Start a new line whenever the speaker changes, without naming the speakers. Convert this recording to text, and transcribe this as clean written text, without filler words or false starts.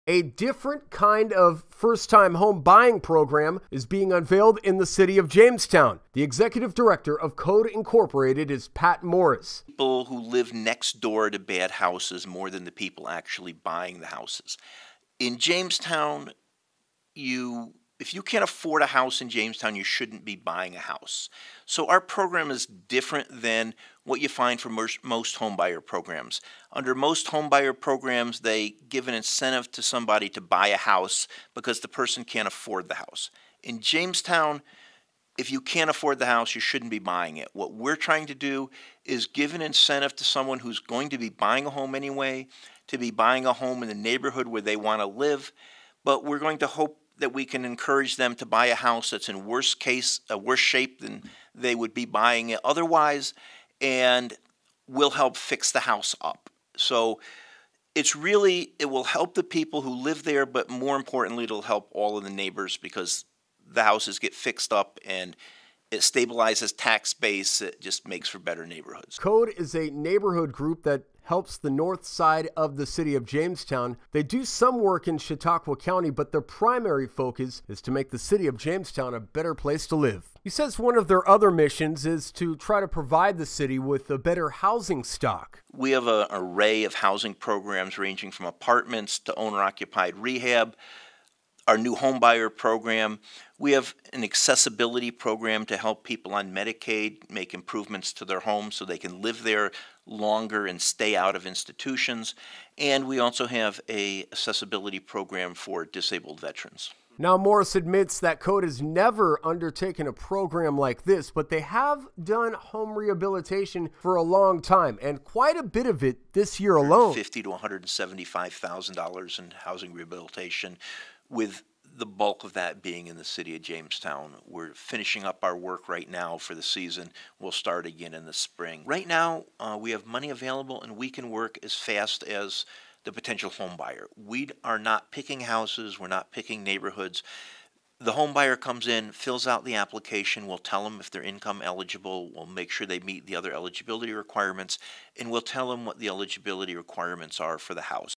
A different kind of first-time home buying program is being unveiled in the city of Jamestown. The executive director of Code Incorporated is Pat Morris.
People who live next door to bad houses more than the people actually buying the houses. In Jamestown, if you can't afford a house in Jamestown, you shouldn't be buying a house. So our program is different than what you find for most homebuyer programs. Under most homebuyer programs, they give an incentive to somebody to buy a house because the person can't afford the house. In Jamestown, if you can't afford the house, you shouldn't be buying it. What we're trying to do is give an incentive to someone who's going to be buying a home anyway, to be buying a home in the neighborhood where they want to live, but we're going to hope that we can encourage them to buy a house that's in worse shape than they would be buying it otherwise, and will help fix the house up. So it will help the people who live there, but more importantly, it'll help all of the neighbors because the houses get fixed up and it stabilizes tax base. It just makes for better neighborhoods.
Code is a neighborhood group that helps the north side of the city of Jamestown. They do some work in Chautauqua County, but their primary focus is to make the city of Jamestown a better place to live. He says one of their other missions is to try to provide the city with a better housing stock.
We have an array of housing programs ranging from apartments to owner-occupied rehab. Our new homebuyer program. We have an accessibility program to help people on Medicaid make improvements to their homes so they can live there longer and stay out of institutions. And we also have an accessibility program for disabled veterans.
Now, Morris admits that Code has never undertaken a program like this, but they have done home rehabilitation for a long time, and quite a bit of it this year alone.
$50,000 to $175,000 in housing rehabilitation, with the bulk of that being in the city of Jamestown. We're finishing up our work right now for the season. We'll start again in the spring. Right now, we have money available and we can work as fast as the potential home buyer. We are not picking houses. We're not picking neighborhoods. The home buyer comes in, fills out the application. We'll tell them if they're income eligible. We'll make sure they meet the other eligibility requirements, and we'll tell them what the eligibility requirements are for the house.